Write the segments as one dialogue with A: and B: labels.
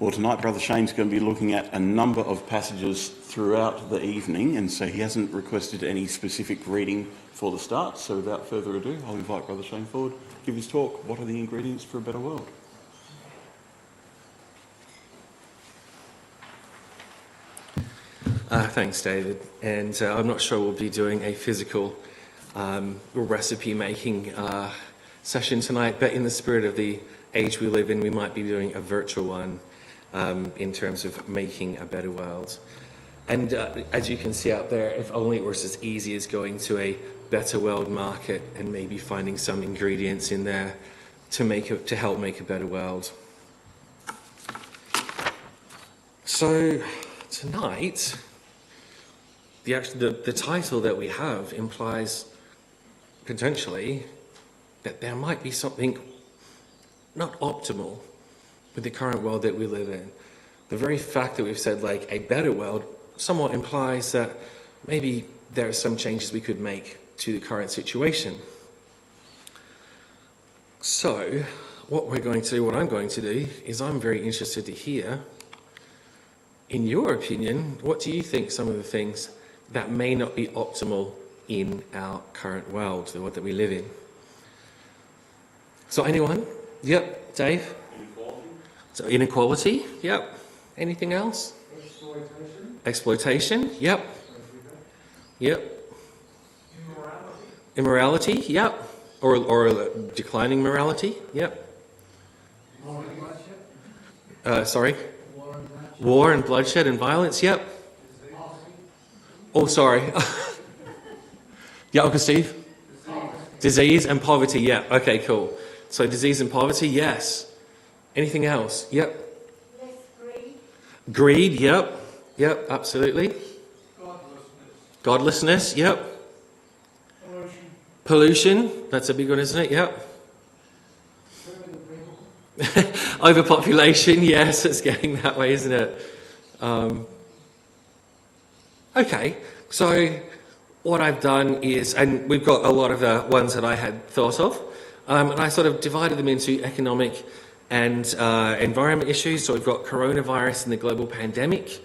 A: Well, tonight Brother Shane's going to be looking at a number of passages throughout the evening, and so he hasn't requested any specific reading for the start. So without further ado, I'll invite Brother Shane forward, give his talk, What are the Ingredients for a Better World?
B: Thanks, David. And I'm not sure we'll be doing a physical recipe making session tonight, but in the spirit of the age we live in, we might be doing a virtual one in terms of making a better world. And as you can see out there, if only it was as easy as going to a better world market and maybe finding some ingredients in there to help make a better world. So tonight, the title that we have implies potentially that there might be something not optimal with the current world that we live in. The very fact that we've said like a better world somewhat implies that maybe there are some changes we could make to the current situation. So what I'm going to do is I'm very interested to hear, in your opinion, what do you think some of the things that may not be optimal in our current world, the world that we live in? So anyone? Yep, Dave?
C: Inequality.
B: So inequality, yep. Anything else? Exploitation, yep. Yep. Immorality, yep. Or declining morality, yep. Sorry? War and bloodshed and violence, yep. Oh, sorry. Yeah, Uncle Steve? Disease and poverty, yeah. Okay, cool. So disease and poverty, yes. Anything else? Yep.
D: Less greed.
B: Greed, yep. Yep, absolutely. Godlessness, yep. Pollution, that's a big one, isn't it? Yep. Overpopulation, yes, it's getting that way, isn't it? Okay, so what I've done is, and we've got a lot of the ones that I had thought of, and I sort of divided them into economic and environment issues. So we've got coronavirus and the global pandemic.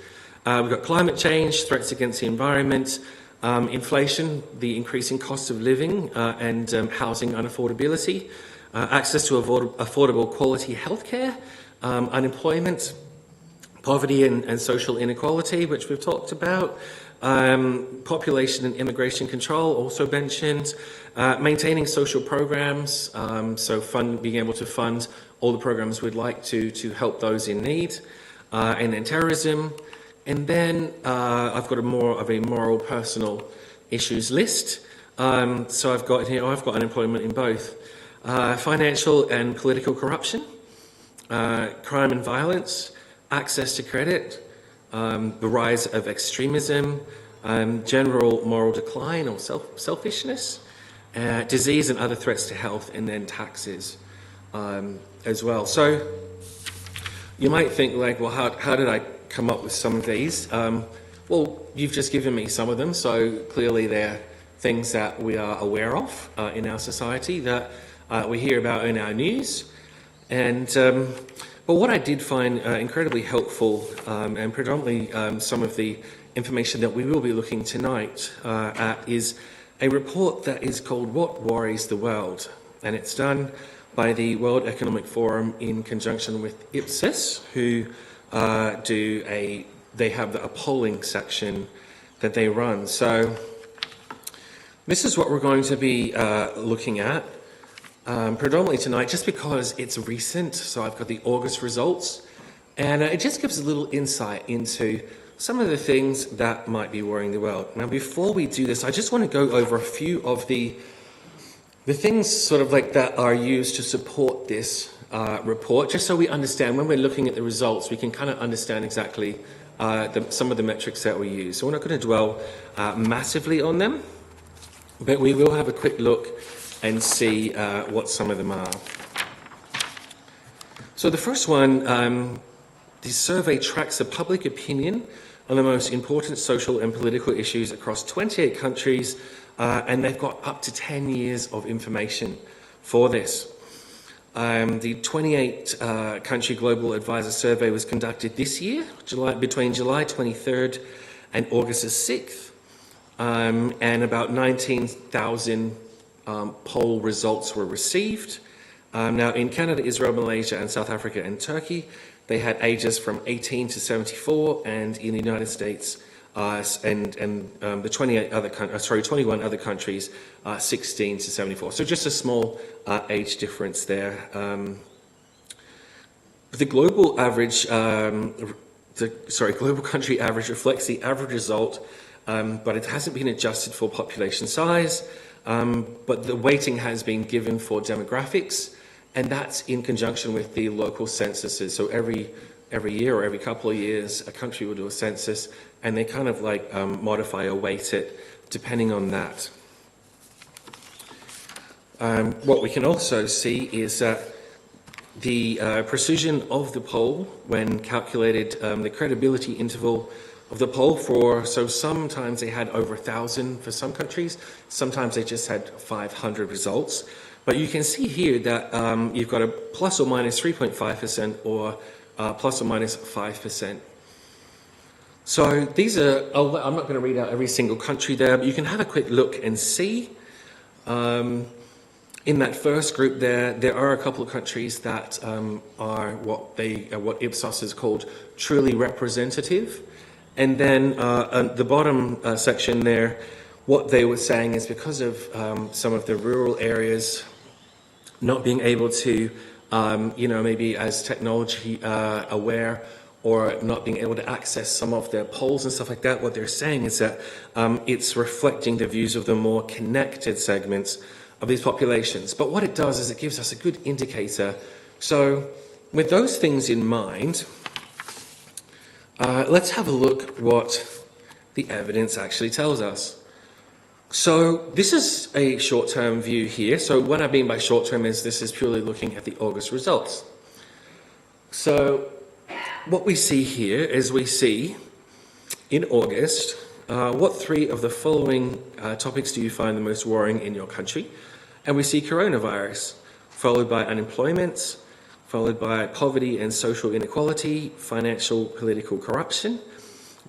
B: We've got climate change, threats against the environment, inflation, the increasing cost of living and housing unaffordability, access to affordable quality healthcare, unemployment, poverty and social inequality, which we've talked about, population and immigration control, also mentioned, maintaining social programs, so being able to fund all the programs we'd like to help those in need, and then terrorism. And then I've got more of a moral, personal issues list. So I've got unemployment in both financial and political corruption, crime and violence, access to credit, the rise of extremism, general moral decline or selfishness, disease and other threats to health, and then taxes as well. So you might think like, well, how did I come up with some of these? Well, you've just given me some of them, so clearly they're things that we are aware of in our society, that we hear about in our news. And but what I did find incredibly helpful, and predominantly some of the information that we will be looking tonight at, is a report that is called What Worries the World? And it's done by the World Economic Forum in conjunction with Ipsos, who they have a polling section that they run. So this is what we're going to be looking at predominantly tonight, just because it's recent. So I've got the August results, and it just gives a little insight into some of the things that might be worrying the world. Now, before we do this, I just want to go over a few of the things sort of like that are used to support this report, just so we understand when we're looking at the results, we can kind of understand exactly some of the metrics that we use. So we're not going to dwell massively on them, but we will have a quick look and see what some of them are. So the first one, the survey tracks the public opinion on the most important social and political issues across 28 countries, and they've got up to 10 years of information for this. The 28 country global advisor survey was conducted this year, between July 23rd and August the 6th, and about 19,000 poll results were received. Now, in Canada, Israel, Malaysia, and South Africa and Turkey, they had ages from 18 to 74, and in the United States and the 21 other countries, 16 to 74. So just a small age difference there. The global average, global country average reflects the average result, but it hasn't been adjusted for population size. But the weighting has been given for demographics, and that's in conjunction with the local censuses. So every year or every couple of years, a country will do a census, and they kind of like modify or weight it depending on that. What we can also see is that the precision of the poll, when calculated, the credibility interval of the poll so sometimes they had over 1,000 for some countries, sometimes they just had 500 results. But you can see here that you've got a plus or minus 3.5% or plus or minus 5%. So these are, I'm not going to read out every single country there, but you can have a quick look and see. In that first group there are a couple of countries that are what Ipsos has called truly representative. And then at the bottom section there, what they were saying is because of some of the rural areas not being able to, maybe as technology aware, or not being able to access some of their polls and stuff like that, what they're saying is that it's reflecting the views of the more connected segments of these populations. But what it does is it gives us a good indicator. So with those things in mind, let's have a look what the evidence actually tells us. So this is a short-term view here. So what I mean by short-term is this is purely looking at the August results. So what we see here is we see in August, what three of the following topics do you find the most worrying in your country? And we see coronavirus, followed by unemployment, followed by poverty and social inequality, financial political corruption,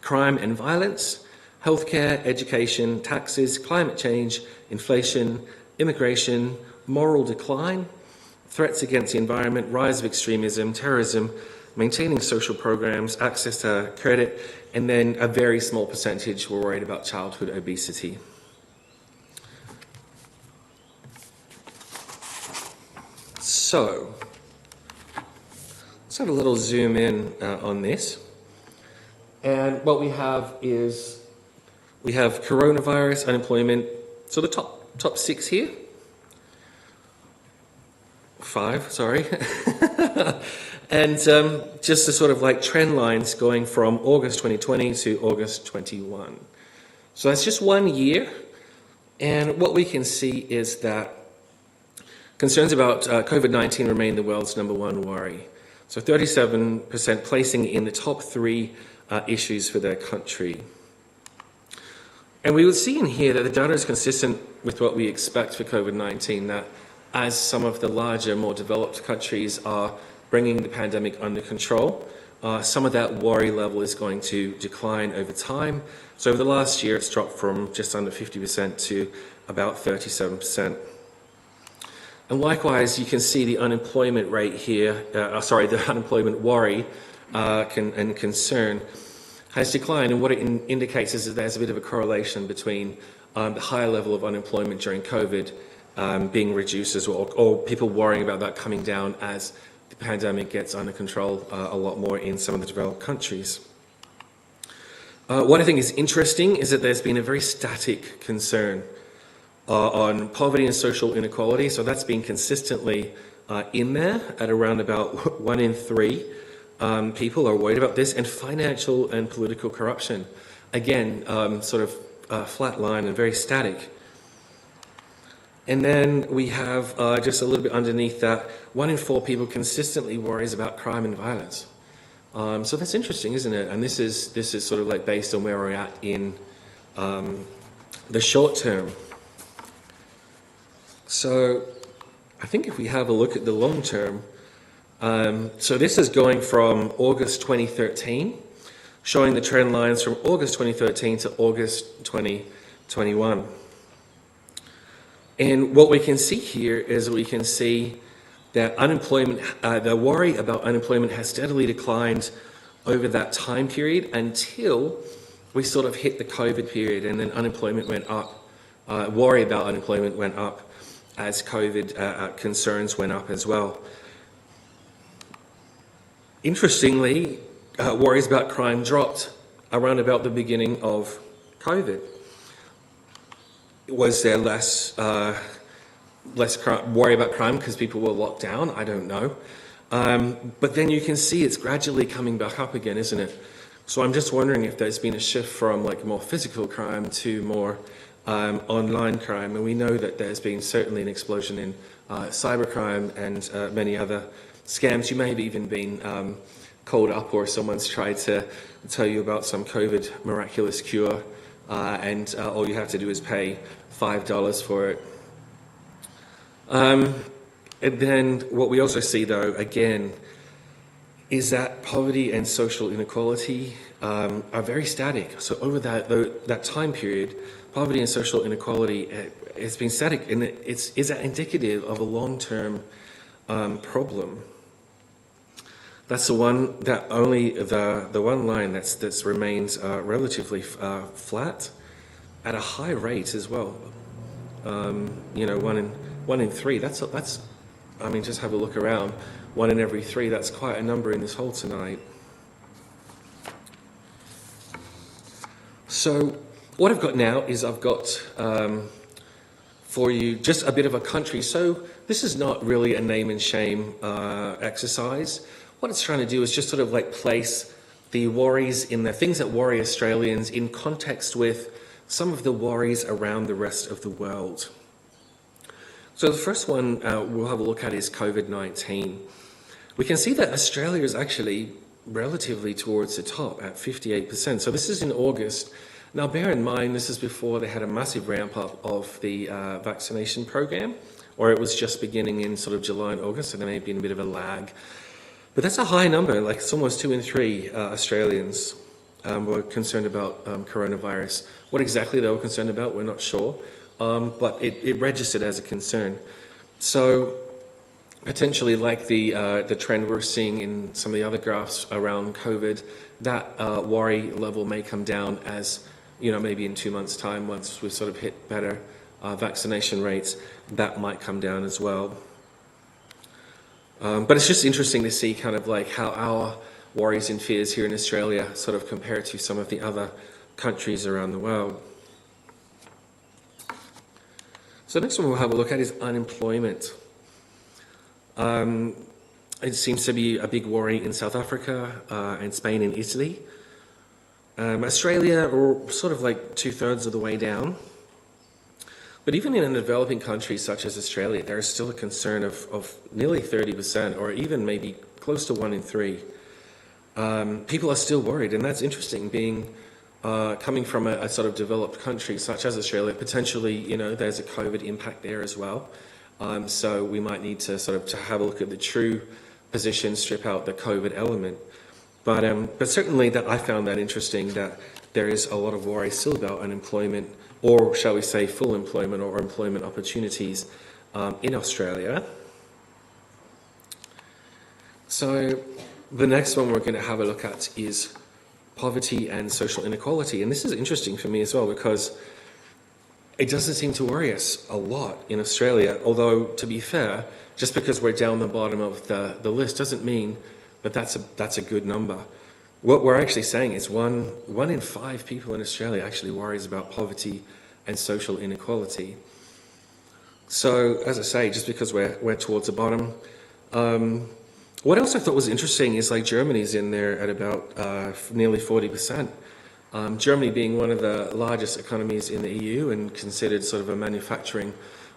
B: crime and violence, healthcare, education, taxes, climate change, inflation, immigration, moral decline, threats against the environment, rise of extremism, terrorism, maintaining social programs, access to credit, and then a very small percentage were worried about childhood obesity. So, let's have a little zoom in on this. And what we have is, we have coronavirus, unemployment, so the top six here. Five, sorry. And just the sort of like trend lines going from August 2020 to August 21. So that's just 1 year. And what we can see is that concerns about COVID-19 remain the world's #1 worry. So 37% placing in the top three issues for their country. And we would see in here that the data is consistent with what we expect for COVID-19, that as some of the larger, more developed countries are bringing the pandemic under control, some of that worry level is going to decline over time. So over the last year, it's dropped from just under 50% to about 37%. And likewise, you can see the unemployment rate here, the unemployment worry and concern has declined. And what it indicates is that there's a bit of a correlation between the higher level of unemployment during COVID being reduced as well, or people worrying about that coming down as the pandemic gets under control a lot more in some of the developed countries. What I think is interesting is that there's been a very static concern on poverty and social inequality. So that's been consistently in there at around about 1 in 3 people are worried about this, and financial and political corruption. Again, sort of flat line and very static. And then we have just a little bit underneath that, 1 in 4 people consistently worries about crime and violence. So that's interesting, isn't it? And this is sort of like based on where we're at in the short term. So I think if we have a look at the long term, so this is going from August 2013, showing the trend lines from August 2013 to August 2021. And what we can see here is we can see that unemployment, the worry about unemployment has steadily declined over that time period until we sort of hit the COVID period, and then unemployment went up. Worry about unemployment went up as COVID concerns went up as well. Interestingly, worries about crime dropped around about the beginning of COVID. Was there less worry about crime because people were locked down? I don't know. But then you can see it's gradually coming back up again, isn't it? So I'm just wondering if there's been a shift from like more physical crime to more online crime. And we know that there's been certainly an explosion in cybercrime and many other scams. You may have even been called up, or someone's tried to tell you about some COVID miraculous cure, and all you have to do is pay $5 for it. And then what we also see, though, again, is that poverty and social inequality are very static. So over that time period, poverty and social inequality has been static, and is that indicative of a long-term problem? That's the one line that's remains relatively flat at a high rate as well. One in three. That's. I mean, just have a look around. 1 in every 3. That's quite a number in this hall tonight. So what I've got now is I've got for you just a bit of a country. So this is not really a name and shame exercise. What it's trying to do is just sort of like place the worries in the things that worry Australians in context with some of the worries around the rest of the world. So the first one we'll have a look at is COVID-19. We can see that Australia is actually relatively towards the top at 58%. So this is in August. Now bear in mind, this is before they had a massive ramp up of the vaccination program, or it was just beginning in sort of July and August, so there may have been a bit of a lag. But that's a high number, like it's almost 2 in 3 Australians were concerned about coronavirus. What exactly they were concerned about, we're not sure. But it registered as a concern. So potentially, like the trend we're seeing in some of the other graphs around COVID, that worry level may come down as, maybe in 2 months' time, once we sort of hit better vaccination rates, that might come down as well. But it's just interesting to see kind of like how our worries and fears here in Australia sort of compare to some of the other countries around the world. So next one we'll have a look at is unemployment. It seems to be a big worry in South Africa and Spain and Italy. Australia, are sort of like 2/3 of the way down. But even in a developing country such as Australia, there is still a concern of nearly 30%, or even maybe close to 1 in 3. People are still worried, and that's interesting, coming from a sort of developed country such as Australia. Potentially, there's a COVID impact there as well. So we might need to sort of to have a look at the true position, strip out the COVID element. But certainly that I found that interesting, that there is a lot of worry still about unemployment, or shall we say full employment or employment opportunities in Australia. So the next one we're going to have a look at is poverty and social inequality. And this is interesting for me as well, because it doesn't seem to worry us a lot in Australia. Although, to be fair, just because we're down the bottom of the list doesn't mean that that's a good number. What we're actually saying is one in 5 people in Australia actually worries about poverty and social inequality. So, as I say, just because we're towards the bottom. What else I thought was interesting is like Germany's in there at about nearly 40%. Germany being one of the largest economies in the EU and considered sort of a manufacturing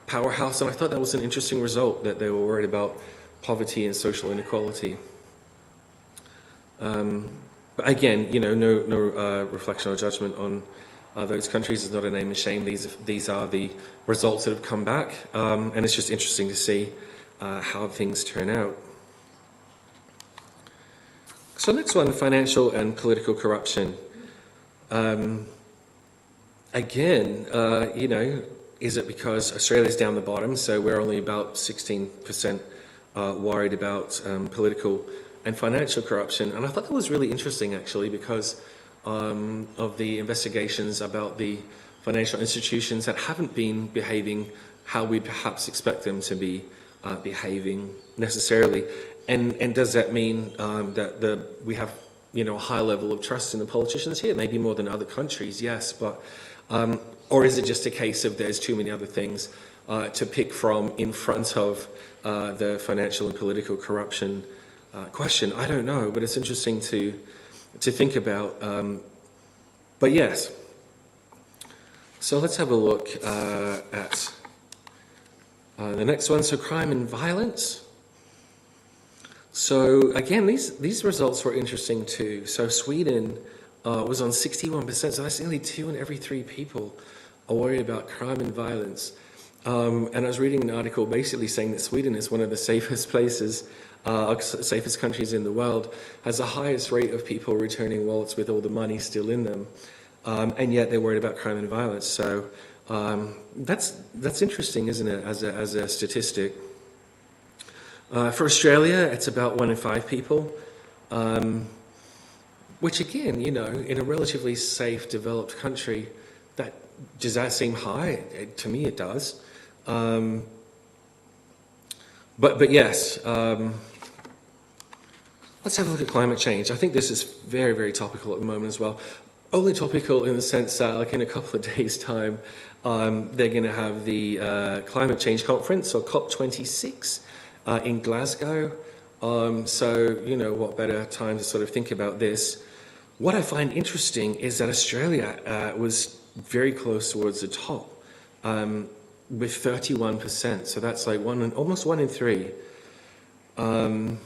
B: powerhouse. And I thought that was an interesting result, that they were worried about poverty and social inequality. But again, no reflection or judgment those countries is not a name and shame. These are the results that have come back, and it's just interesting to see how things turn out. So next one, financial and political corruption. Again, is it because Australia's down the bottom, so we're only about 16% worried about political and financial corruption? And I thought that was really interesting, actually, because of the investigations about the financial institutions that haven't been behaving how we'd perhaps expect them to be behaving necessarily. And does that mean that we have a high level of trust in the politicians here? Maybe more than other countries, yes, but or is it just a case of there's too many other things to pick from in front of the financial and political corruption question? I don't know, but it's interesting to think about. But yes. So let's have a look at the next one. So crime and violence. So again, these results were interesting too. So Sweden was on 61%, so that's nearly 2 in every 3 people are worried about crime and violence. And I was reading an article basically saying that Sweden is one of the safest places, safest countries in the world, has the highest rate of people returning wallets with all the money still in them, and yet they're worried about crime and violence. So that's interesting, isn't it, as a statistic? For Australia, it's about 1 in 5 people, which again, in a relatively safe, developed country, does that seem high? To me, it does. But yes, let's have a look at climate change. I think this is very, very topical at the moment as well. Only topical in the sense that, like, in a couple of days' time, they're going to have the Climate Change Conference, or COP26, in Glasgow. So, what better time to sort of think about this? What I find interesting is that Australia was very close towards the top, with 31%. So that's like almost 1 in 3. And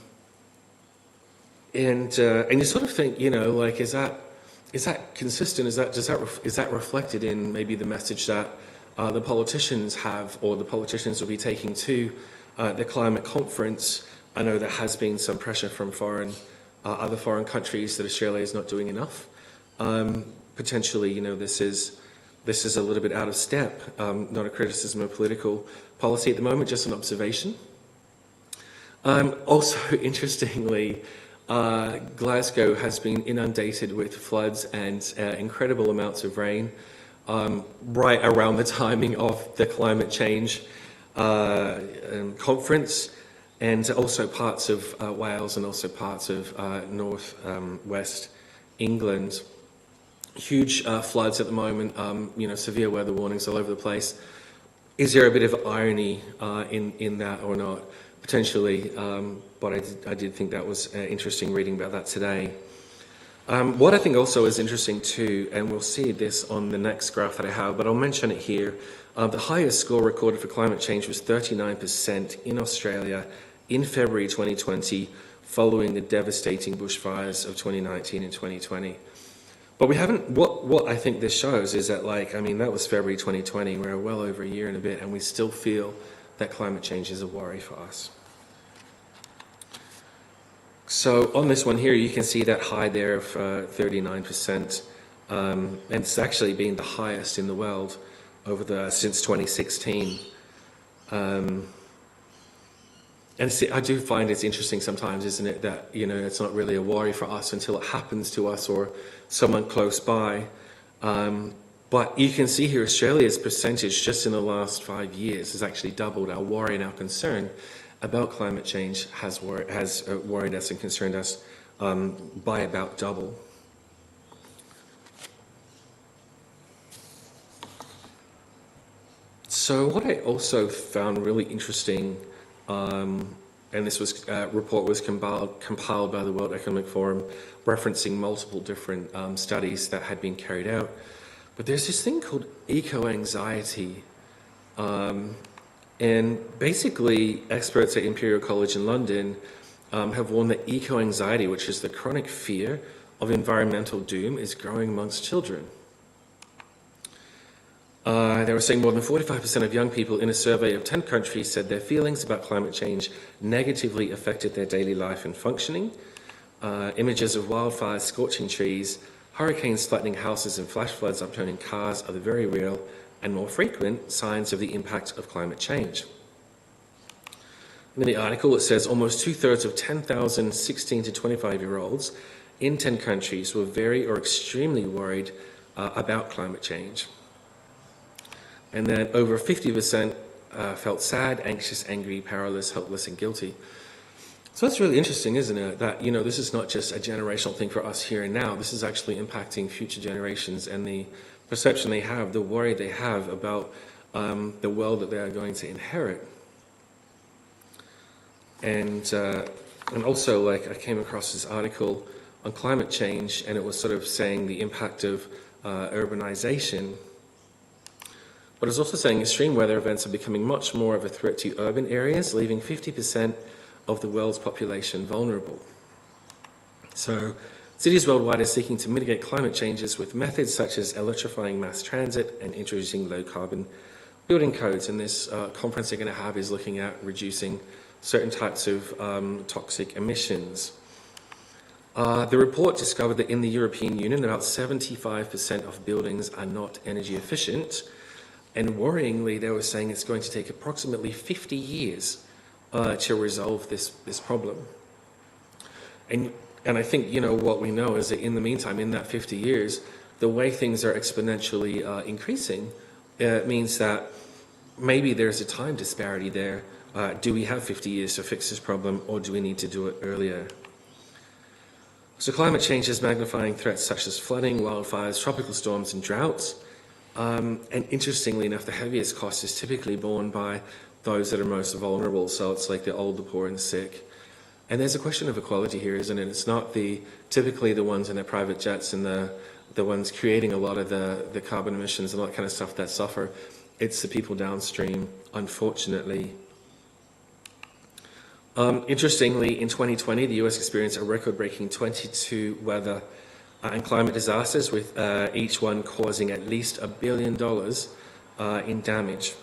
B: you sort of think, is that consistent? Is that reflected in maybe the message that the politicians have, or the politicians will be taking to the climate conference? I know there has been some pressure from other foreign countries that Australia is not doing enough. Potentially, this is a little bit out of step. Not a criticism of political policy at the moment, just an observation. Also, interestingly, Glasgow has been inundated with floods and incredible amounts of rain right around the timing of the climate change conference, and also parts of Wales and also parts of west England. Huge floods at the moment, severe weather warnings all over the place. Is there a bit of irony in that or not? Potentially, but I did think that was interesting reading about that today. What I think also is interesting too, and we'll see this on the next graph that I have, but I'll mention it here. The highest score recorded for climate change was 39% in Australia in February 2020, following the devastating bushfires of 2019 and 2020. But we haven't, what I think this shows is that, that was February 2020, we're well over a year and a bit, and we still feel that climate change is a worry for us. So on this one here, you can see that high there of 39%, and it's actually been the highest in the world since 2016. And see, I do find it's interesting sometimes, isn't it, that it's not really a worry for us until it happens to us or someone close by. But you can see here Australia's percentage just in the last 5 years has actually doubled. Our worry and our concern about climate change has worried us and concerned us by about double. So what I also found really interesting, and this report was compiled by the World Economic Forum, referencing multiple different studies that had been carried out. But there's this thing called eco-anxiety. And basically, experts at Imperial College in London have warned that eco-anxiety, which is the chronic fear of environmental doom, is growing amongst children. They were saying more than 45% of young people in a survey of 10 countries said their feelings about climate change negatively affected their daily life and functioning. Images of wildfires scorching trees, hurricanes flattening houses and flash floods upturning cars are the very real and more frequent signs of the impact of climate change. In the article, it says almost two-thirds of 10,000 16 to 25-year-olds in 10 countries were very or extremely worried about climate change. And then over 50% felt sad, anxious, angry, powerless, helpless, and guilty. So that's really interesting, isn't it? That, this is not just a generational thing for us here and now. This is actually impacting future generations and the perception they have, the worry they have about the world that they are going to inherit. And also, I came across this article on climate change, and it was sort of saying the impact of urbanization. But it's also saying extreme weather events are becoming much more of a threat to urban areas, leaving 50% of the world's population vulnerable. So cities worldwide are seeking to mitigate climate changes with methods such as electrifying mass transit and introducing low-carbon building codes. And this conference they're going to have is looking at reducing certain types of toxic emissions. The report discovered that in the European Union, about 75% of buildings are not energy efficient. And worryingly, they were saying it's going to take approximately 50 years to resolve this problem. And I think, what we know is that in the meantime, in that 50 years, the way things are exponentially increasing, means that maybe there's a time disparity there. Do we have 50 years to fix this problem, or do we need to do it earlier? So climate change is magnifying threats such as flooding, wildfires, tropical storms, and droughts. And interestingly enough, the heaviest cost is typically borne by those that are most vulnerable. So it's like the old, the poor, and the sick. And there's a question of equality here, isn't it? It's not typically the ones in their private jets and the ones creating a lot of the carbon emissions and all that kind of stuff that suffer. It's the people downstream, unfortunately. Interestingly, in 2020, the US experienced a record-breaking 22 weather and climate disasters, with each one causing at least $1 billion in damage.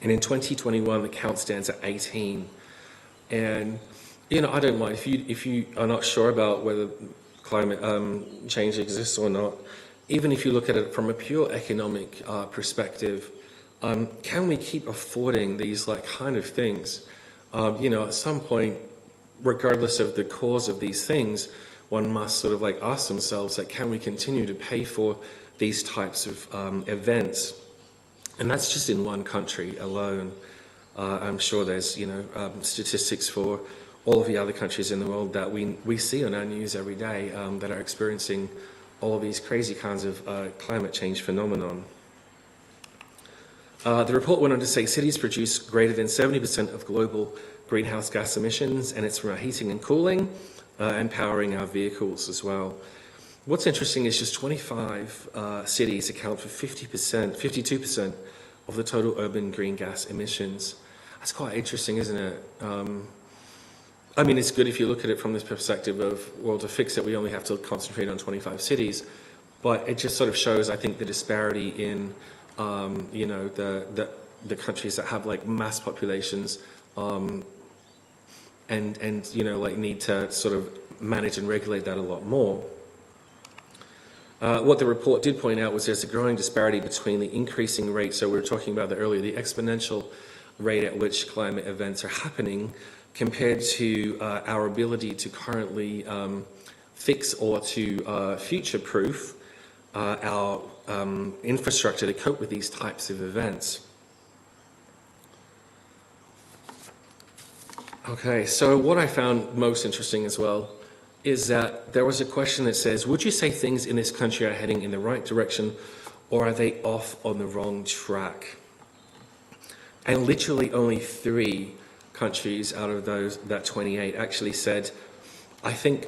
B: And in 2021, the count stands at 18. And, I don't mind, if you are not sure about whether climate change exists or not, even if you look at it from a pure economic perspective, can we keep affording these kind of things? At some point, regardless of the cause of these things, one must sort of ask themselves that, can we continue to pay for these types of events? And that's just in one country alone. I'm sure there's statistics for all of the other countries in the world that we see on our news every day that are experiencing all of these crazy kinds of climate change phenomenon. The report went on to say cities produce greater than 70% of global greenhouse gas emissions, and it's from our heating and cooling and powering our vehicles as well. What's interesting is just 25 cities account for 52% of the total urban green gas emissions. That's quite interesting, isn't it? It's good if you look at it from this perspective of, well, to fix it, we only have to concentrate on 25 cities. But it just sort of shows, I think, the disparity in, the countries that have mass populations and need to sort of manage and regulate that a lot more. What the report did point out was there's a growing disparity between the increasing rate, so we were talking about that earlier, the exponential rate at which climate events are happening compared to our ability to currently fix or to future-proof our infrastructure to cope with these types of events. Okay, so what I found most interesting as well is that there was a question that says, would you say things in this country are heading in the right direction, or are they off on the wrong track? And literally only 3 countries out of that 28 actually said, I think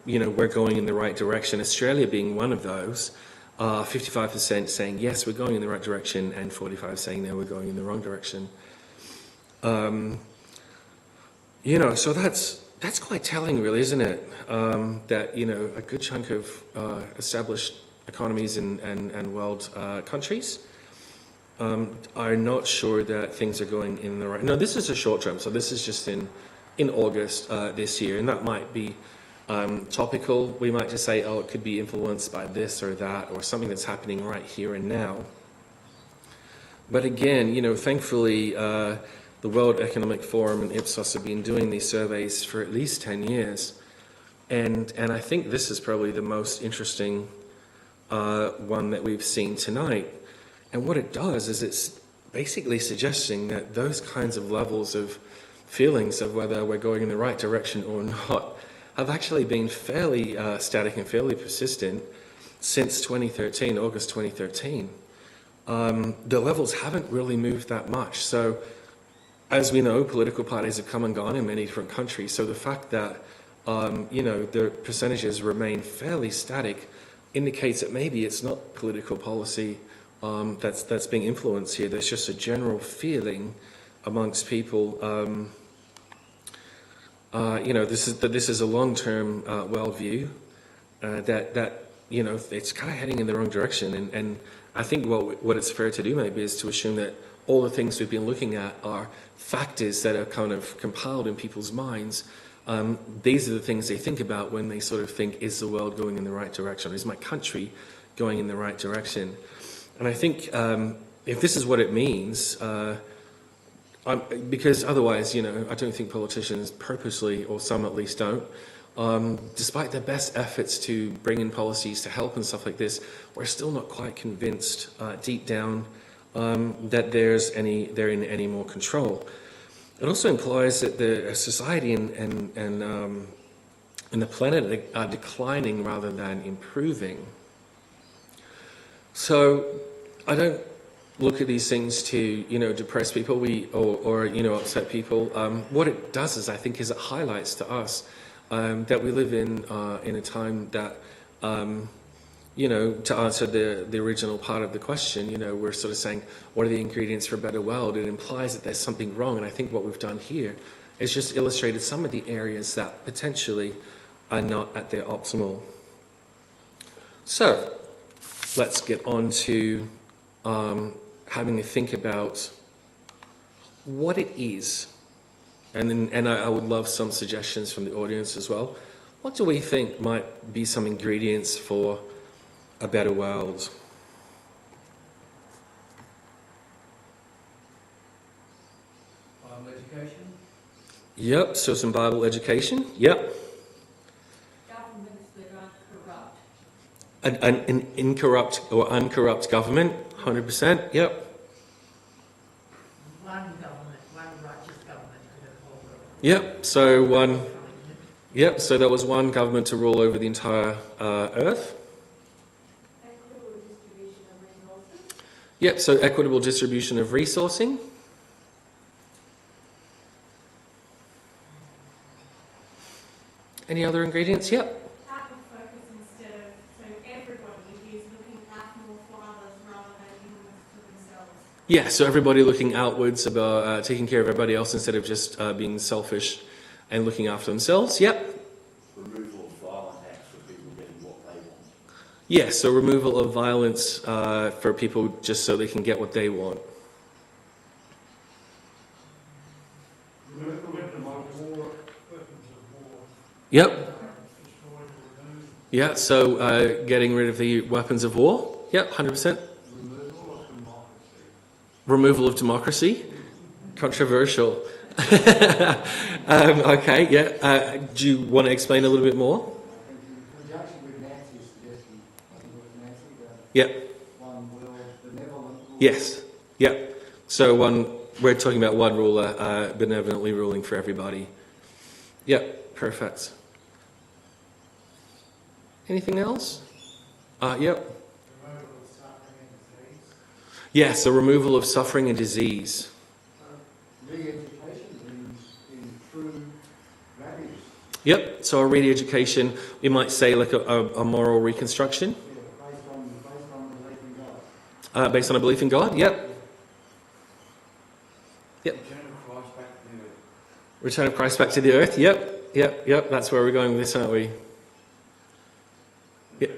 B: we're going in the right direction. Australia being one of those, 55% saying yes, we're going in the right direction, and 45% saying no, we're going in the wrong direction. So that's quite telling, really, isn't it? That a good chunk of established economies and world countries are not sure that things are going in the right... No, this is a short term, so this is just in August this year, and that might be topical. We might just say, oh, it could be influenced by this or that, or something that's happening right here and now. But again, thankfully, the World Economic Forum and Ipsos have been doing these surveys for at least 10 years. And I think this is probably the most interesting one that we've seen tonight. And what it does is it's basically suggesting that those kinds of levels of feelings of whether we're going in the right direction or not have actually been fairly static and fairly persistent since 2013, August 2013. The levels haven't really moved that much. So, as we know, political parties have come and gone in many different countries. So the fact that, the percentages remain fairly static indicates that maybe it's not political policy that's being influenced here. There's just a general feeling amongst people, this is a long-term worldview that it's kind of heading in the wrong direction. And I think what it's fair to do maybe is to assume that all the things we've been looking at are factors that are kind of compiled in people's minds. These are the things they think about when they sort of think, is the world going in the right direction? Is my country going in the right direction? And I think if this is what it means, because otherwise, I don't think politicians purposely, or some at least don't, despite their best efforts to bring in policies to help and stuff like this, we're still not quite convinced deep down that they're in any more control. It also implies that the society and the planet are declining rather than improving. So I don't look at these things to depress people or upset people. What it does is, I think, is it highlights to us that we live in a time that to answer the original part of the question, we're sort of saying, what are the ingredients for a better world? It implies that there's something wrong, and I think what we've done here is just illustrated some of the areas that potentially are not at their optimal. So, let's get on to having to think about what it is, and I would love some suggestions from the audience as well. What do we think might be some ingredients for a better world?
C: Bible education.
B: Yep, so some Bible education. Yep.
D: Governments that aren't corrupt.
B: An incorrupt or uncorrupt government, 100%. Yep.
D: One government, one righteous government for the whole world.
B: Yep. So one. Yep. So that was one government to rule over the entire earth.
D: Equitable distribution of resources.
B: Yep. So equitable distribution of resourcing. Any other ingredients? Yep.
D: Outward focus instead of, so everybody is looking out more for others rather than inwards to themselves.
B: Yeah, so everybody looking outwards about taking care of everybody else instead of just being selfish and looking after themselves. Yep.
C: Removal of violent acts for people getting what they want.
B: Yeah, so removal of violence for people just so they can get what they want. Yep. Yeah, so getting rid of the weapons of war. Yep, 100%. Removal of democracy. Controversial. Okay, yeah. Do you want to explain a little bit more? Yep. Yes. Yep. So we're talking about one ruler benevolently ruling for everybody. Yep. Perfect. Anything else? Yep. Yeah, so removal of suffering and disease.
C: Re-education in true values.
B: Yep, so a re-education, we might say like a moral reconstruction.
C: Yeah, based on belief in God.
B: Based on a belief in God, yep. Yep.
C: Return of Christ back to the earth.
B: Return of Christ back to the earth, yep. That's where we're going with this, aren't we? Yep.
E: The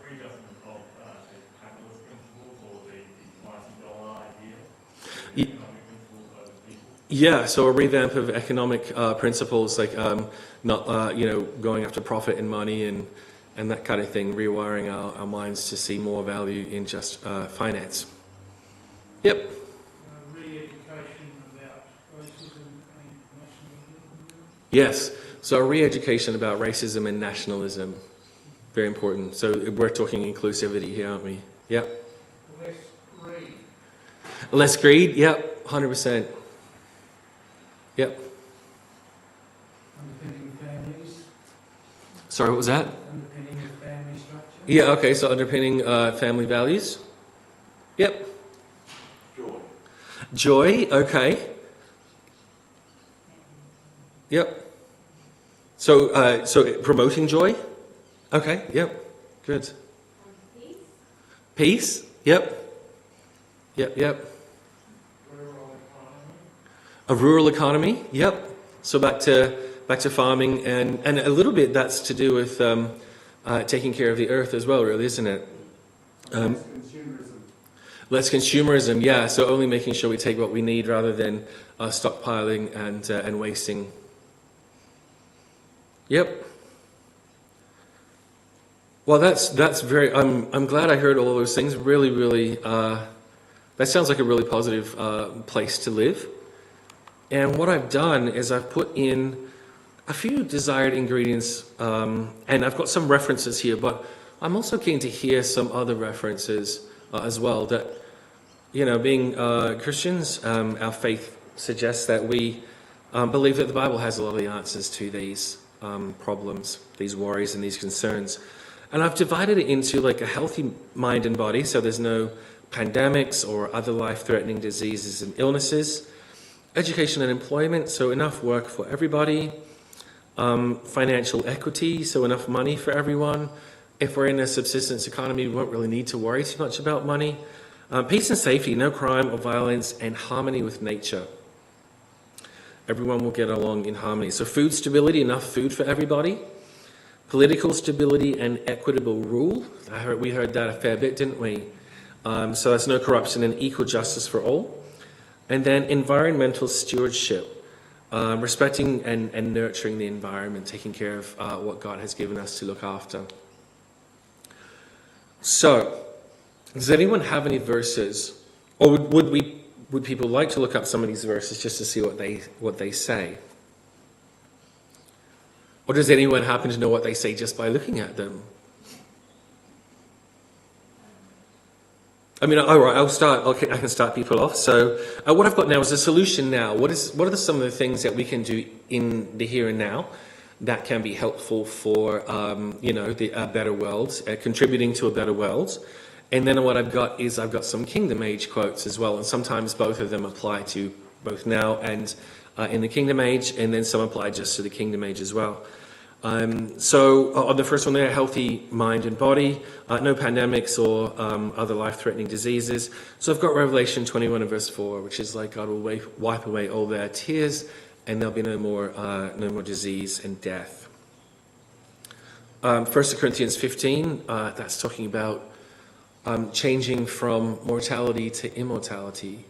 E: readjustment of the capitalist principles or the
B: Yeah, so a revamp of economic principles, like not going after profit and money and that kind of thing, rewiring our minds to see more value in just finance. Yep.
E: Re-education about racism and nationalism.
B: Yes. So re-education about racism and nationalism, very important. So we're talking inclusivity here, aren't we? Yep.
E: Less greed.
B: Less greed. Yep. 100%. Yep.
E: Underpinning families.
B: Sorry, what was that?
E: Underpinning of family structure.
B: Yeah. Okay. So underpinning family values. Yep.
C: Joy.
B: Joy. Okay. Yep. So promoting joy. Okay. Yep. Good.
D: Peace.
B: Peace. Yep. Yep.
E: Rural economy.
B: A rural economy. Yep. So back to farming and a little bit that's to do with taking care of the earth as well, really, isn't it?
E: Consumerism.
B: Less consumerism. Yeah. So only making sure we take what we need rather than stockpiling and wasting. Yep. Well, that's very. I'm glad I heard all those things. Really, really. That sounds like a really positive place to live. And what I've done is I've put in a few desired ingredients, and I've got some references here. But I'm also keen to hear some other references as well. That being Christians, our faith suggests that we believe that the Bible has a lot of the answers to these problems, these worries and these concerns. And I've divided it into like a healthy mind and body, so there's no pandemics or other life-threatening diseases and illnesses. Education and employment, so enough work for everybody. Financial equity, so enough money for everyone. If we're in a subsistence economy, we won't really need to worry too much about money. Peace and safety, no crime or violence, and harmony with nature. Everyone will get along in harmony. So food stability, enough food for everybody. Political stability and equitable rule. We heard that a fair bit, didn't we? So there's no corruption and equal justice for all. And then environmental stewardship. Respecting and nurturing the environment, taking care of what God has given us to look after. So, does anyone have any verses? Or would people like to look up some of these verses just to see what they say? Or does anyone happen to know what they say just by looking at them? I mean, all right, I'll start. Okay, I can start people off. So, what I've got now is a solution. Now, what are some of the things that we can do in the here and now that can be helpful for a better world, contributing to a better world? And then what I've got is some Kingdom Age quotes as well, and sometimes both of them apply to both now and in the Kingdom Age, and then some apply just to the Kingdom Age as well. So on the first one there, healthy mind and body, no pandemics or other life-threatening diseases. So I've got Revelation 21 and verse 4, which is like God will wipe away all their tears, and there'll be no more disease and death. 1 Corinthians 15, that's talking about changing from mortality to immortality.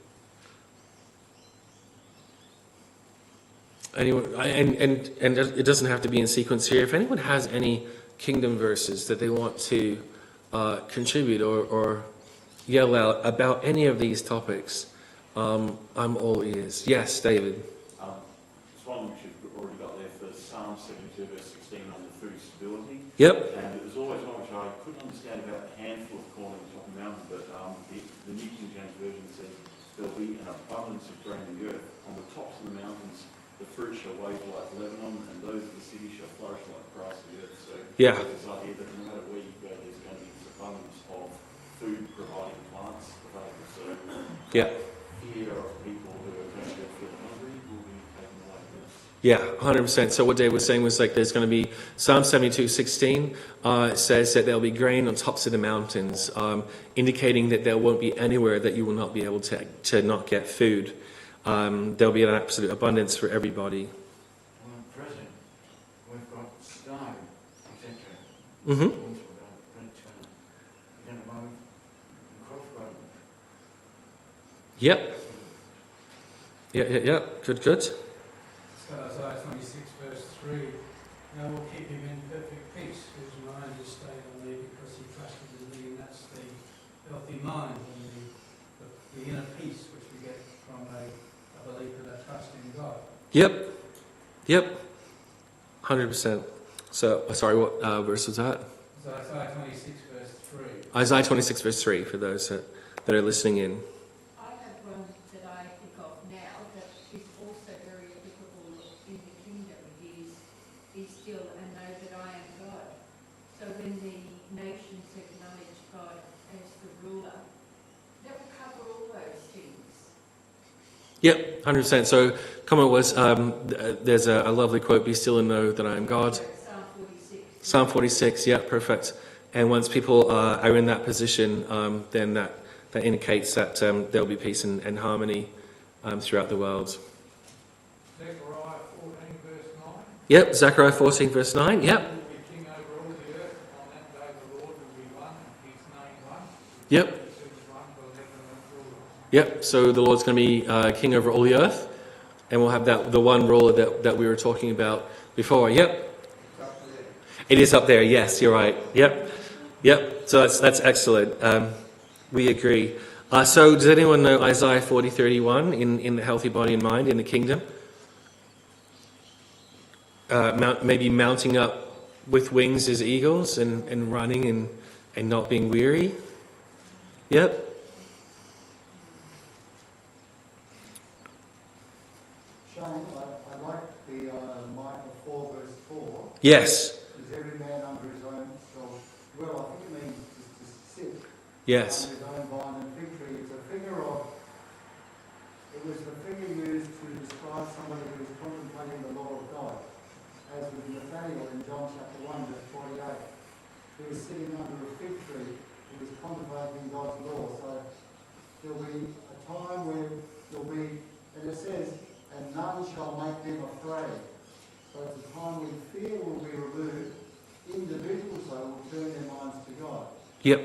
B: Anyone, and it doesn't have to be in sequence here. If anyone has any kingdom verses that they want to contribute or yell out about any of these topics, I'm all ears. Yes, David.
C: It's one which you've already got there for Psalm 72 verse 16 on the food stability.
B: Yep.
C: And it was always one which I couldn't understand about the handful of corn on top of the mountain, but the New King James Version says there'll be an abundance of grain in the earth. On the tops of the mountains the fruit shall wave like Lebanon, and those of the city shall flourish like grass of the earth. So
B: Yeah.
C: there's this idea that no matter where you go, there's going to be an abundance of food providing plants available. So
B: Yeah.
C: fear of people who are going to feel hungry will be taken away from us.
B: Yeah, 100%. So what Dave was saying was like there's going to be Psalm 72:16 says that there'll be grain on tops of the mountains, indicating that there won't be anywhere that you will not be able to not get food. There'll be an absolute abundance for everybody.
E: Well, at present, we've got stone, etc.
B: Mm-hmm. Yep. Yeah. Good.
F: So Isaiah 26 verse 3, "I will keep him in perfect peace, whose mind is stayed on me because he trusted in me," and that's the healthy mind and the inner peace which we get from a belief and a trust in God.
B: Yep. 100%. So, sorry, what verse was that?
F: So Isaiah 26 verse 3.
B: Isaiah 26 verse 3 for those that are listening in.
G: I have one that I think of now that is also very applicable in the kingdom is, "Be still and know that I am God." So when the nations acknowledge God as the ruler, that will cover all those things.
B: Yep, 100%. So, comment was, there's a lovely quote, "Be still and know that I am God."
G: Psalm 46.
B: Psalm 46, yeah, perfect. And once people are in that position, then that indicates that there'll be peace and harmony throughout the world.
E: Zechariah 14 verse 9.
B: Yep, Zechariah 14 verse 9, yep.
E: He will be king over all the earth. On that day the Lord will be one, and his name one.
B: Yep.
E: He says one forever and ever.
B: Yep, so the Lord's going to be king over all the earth, and we'll have the one ruler that we were talking about before. Yep.
E: It's up there.
B: It is up there, yes, you're right. Yep. So that's excellent. We agree. So does anyone know Isaiah 40:31 in the healthy body and mind in the kingdom? Maybe mounting up with wings as eagles and running and not being weary. Yep.
H: Shane, I like the Micah 4 verse 4.
B: Yes.
H: Is every man under his own self? Well, I think it means to sit
B: Yes.
H: under his own vine and fig tree. It's a figure of, it was the figure used to describe somebody who was contemplating the law of God. As with Nathaniel in John chapter 1 verse 48. He was sitting under a fig tree. He was contemplating God's law. So there'll be a time where there'll be, and it says, "And none shall make them afraid." So it's a time when fear will be removed. Individuals, though, will turn their minds to God.
B: Yep.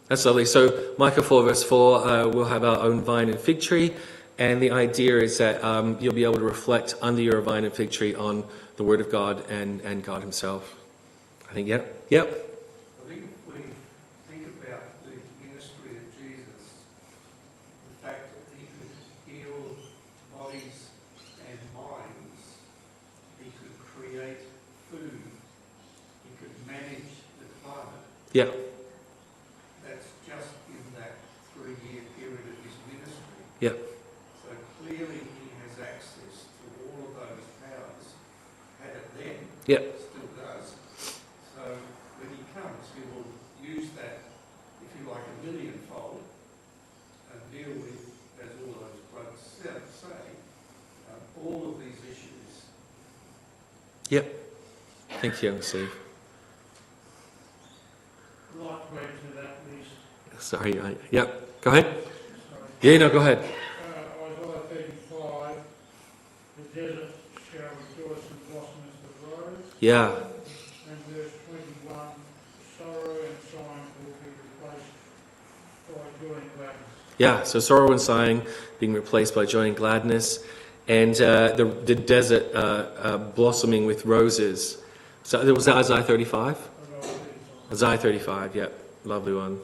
B: That's lovely. So Micah 4 verse 4, we'll have our own vine and fig tree. And the idea is that you'll be able to reflect under your vine and fig tree on the Word of God and God Himself. I think, yep.
I: I think if we think about the ministry of Jesus, the fact that He could heal bodies and minds, He could create food, He could manage the climate.
B: Yeah.
I: That's just in that 3-year period of His ministry.
B: Yep.
I: So clearly He has access to all of those powers. Had it then,
B: Yep.
I: still does. So when He comes, He will use that, if you like, a millionfold and deal with, as all those quotes say, all of these issues.
B: Yep. Thank you, Steve.
E: I'd like to add to that list.
B: Sorry. Yep. Go ahead.
E: Sorry.
B: Yeah, no, go ahead.
E: Isaiah 35, "The desert shall rejoice and blossom as the rose."
B: Yeah.
E: And verse 21, "Sorrow and sighing will be replaced by joy and gladness."
B: Yeah. So sorrow and sighing being replaced by joy and gladness, and the desert blossoming with roses. So was that Isaiah 35? Isaiah 35. Yep. Lovely one.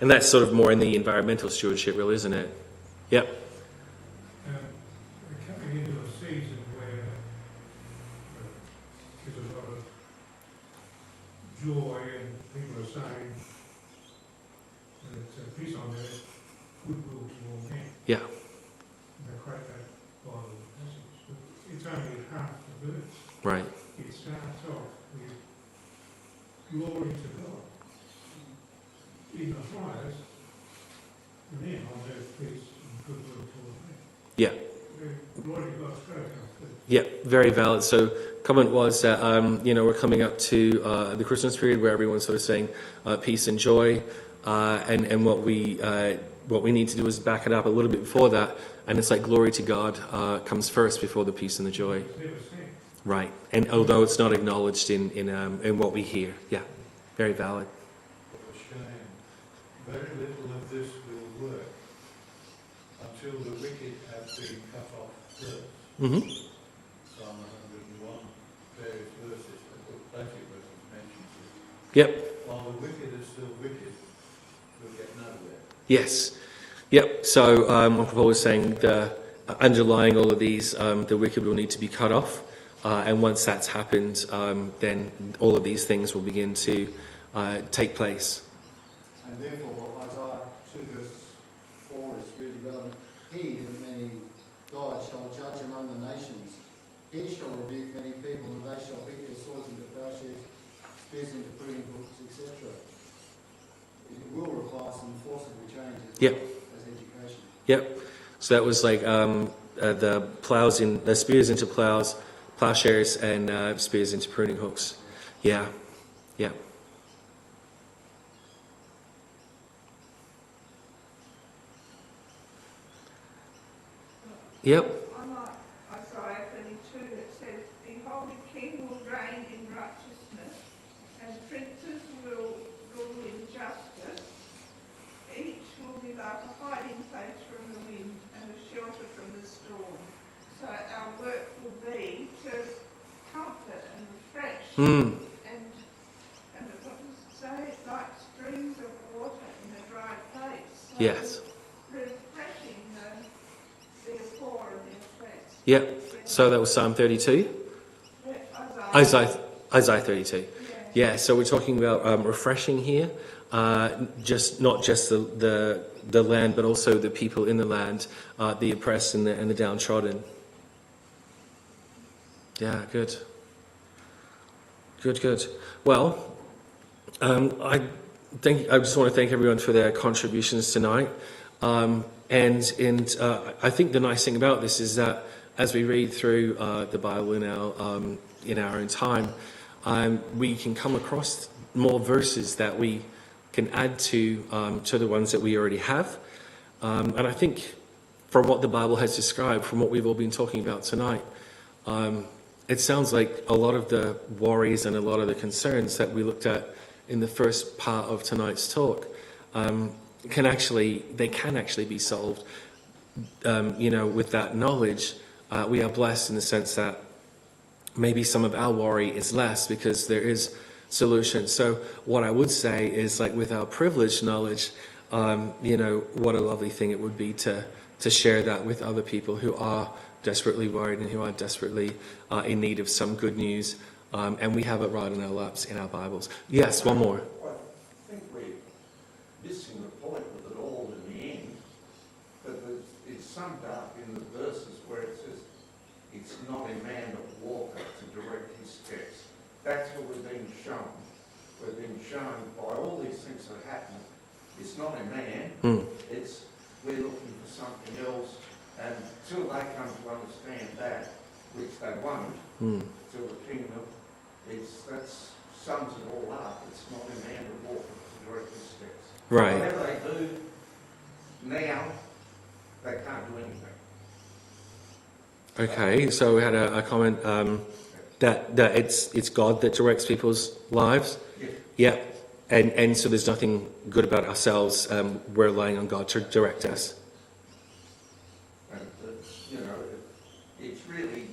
B: And that's sort of more in the environmental stewardship, really, isn't it? Yep.
J: We're coming into a season where there's a lot of joy and people are saying that peace on earth, goodwill to all men.
B: Yeah.
J: And they quote that Bible passage. But it's only half the verse.
B: Right.
J: It starts off with glory to God in the highest, and then on earth peace and goodwill to all men.
B: Yeah.
J: Glory to God straight after.
B: Yeah, very valid. So, comment was that we're coming up to the Christmas period where everyone's sort of saying peace and joy, and what we need to do is back it up a little bit before that, and it's like glory to God comes first before the peace and the joy.
J: It's never said.
B: Right, and although it's not acknowledged in what we hear, yeah, very valid.
K: Shame. Very little of this will work until the wicked have been cut off.
J: verse,
B: Mm-hmm.
J: Psalm 101, various verses, the basic verses mentioned
B: Yep.
J: while the wicked are still wicked, we'll get nowhere.
B: Yes. Yep. So what Paul was saying, underlying all of these, the wicked will need to be cut off. And once that's happened, then all of these things will begin to take place.
H: And therefore, Isaiah 2 verse 4 is really relevant. He, meaning God, shall judge among the nations. He shall rebuke many people, and they shall beat their swords into plowshares, spears into pruning hooks, etc. It will require some forcible changes
B: Yep.
H: as education.
B: Yep. So that was like the plows in the spears into plows, plowshares, and spears into pruning hooks. Yeah. Yeah. Yep.
K: I like Isaiah 32 that says, "Behold, a king will reign in righteousness, and princes will rule in justice. Each will be like a hiding place from the wind and a shelter from the storm." So our work will be to comfort and refresh and what does it say? Like streams of water in a dry place. So
B: Yes.
K: refreshing the poor and the oppressed.
B: Yep. So that was Psalm 32.
K: Isaiah.
B: Isaiah 32. Yeah. So we're talking about refreshing here, just not just the land, but also the people in the land, the oppressed and the downtrodden. Yeah. Good. Good. Well, I just want to thank everyone for their contributions tonight. And I think the nice thing about this is that as we read through the Bible in our own time, we can come across more verses that we can add to the ones that we already have. And I think from what the Bible has described, from what we've all been talking about tonight, it sounds like a lot of the worries and a lot of the concerns that we looked at in the first part of tonight's talk can actually be solved. With that knowledge, we are blessed in the sense that maybe some of our worry is less because there is solution. So what I would say is, like, with our privileged knowledge, what a lovely thing it would be to share that with other people who are desperately worried and who are desperately in need of some good news. And we have it right in our laps in our Bibles. Yes, one more.
I: I think we're missing the point with it all in the end, but it's summed up in the verses where it says, "It's not a man that walketh to direct his steps." That's what we've been shown. We've been shown by all these things that happen. It's not a man. We're looking for something else, and until they come to understand that, which they won't, till the kingdom, that sums it all up. It's not a man that walketh to direct his steps.
B: Right.
I: Whatever they do now, they can't do anything.
B: Okay, so we had a comment that it's God that directs people's lives.
I: Yeah.
B: And so there's nothing good about ourselves. We're relying on God to direct us.
I: And it's really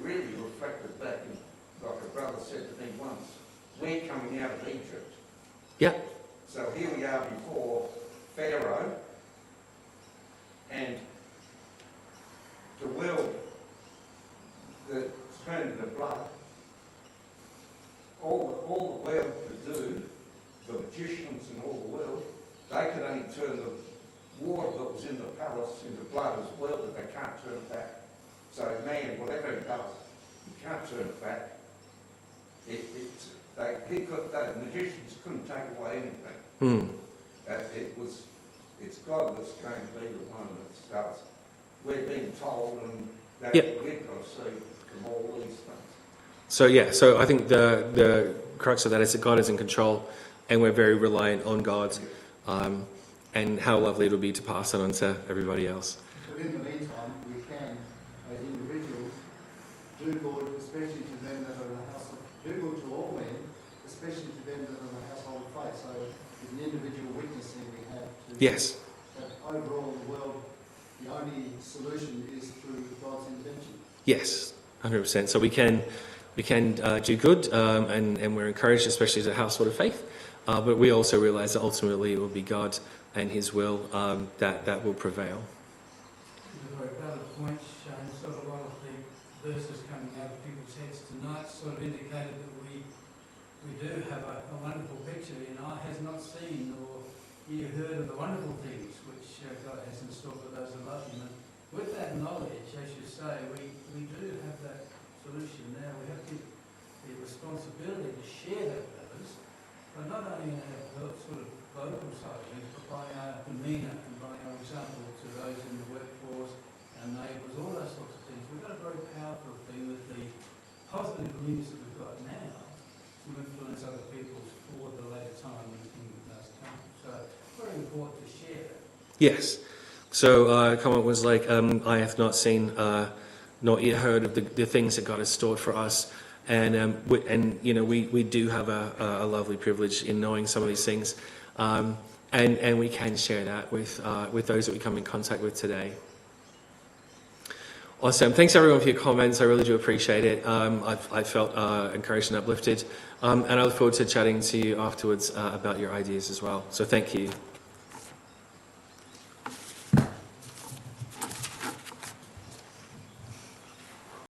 I: reflected back in, like a brother said to me once, we're coming out of Egypt.
B: Yeah.
I: So here we are before Pharaoh, and the world that turned into blood, all the world could do, the magicians and all the world, they could only turn the water that was in the palace into blood as well, but they can't turn it back. So man, whatever he does, he can't turn it back. The magicians couldn't take away anything. It's God that's going to be the one that starts. We're being told, and that we've got to see from all these things.
B: So I think the crux of that is that God is in control, and we're very reliant on God. And how lovely it'll be to pass it on to everybody else.
H: But in the meantime, we can, as individuals, do good, especially to them that are in the house of, do good to all men, especially to them that are in the household of faith. So there's an individual witnessing we have to.
B: Yes.
H: That overall in the world, the only solution is through God's
B: Yes, 100%. So we can do good, and we're encouraged, especially as a household of faith. But we also realise that ultimately it will be God and His will that will prevail.
F: These are very valid points, Shane. Sort of a lot of the verses coming out of people's heads tonight sort of indicated that we do have a wonderful picture. Eye has not seen or ear heard of the wonderful things which God has in store for those who love Him. And with that knowledge, as you say, we do have that solution now. We have the responsibility to share that with others, but not only in our sort of global side of things, but by our demeanour and by our example to those in the workforce, our neighbours, all those sorts of things. We've got a very powerful thing with the positive news that we've got now to influence other people for the later time when the kingdom does come. So very important to share that.
B: Yes. So a comment was like, I have not seen nor yet heard of the things that God has stored for us. And we do have a lovely privilege in knowing some of these things. And we can share that with those that we come in contact with today. Awesome. Thanks everyone for your comments. I really do appreciate it. I felt encouraged and uplifted. And I look forward to chatting to you afterwards about your ideas as well. So thank you.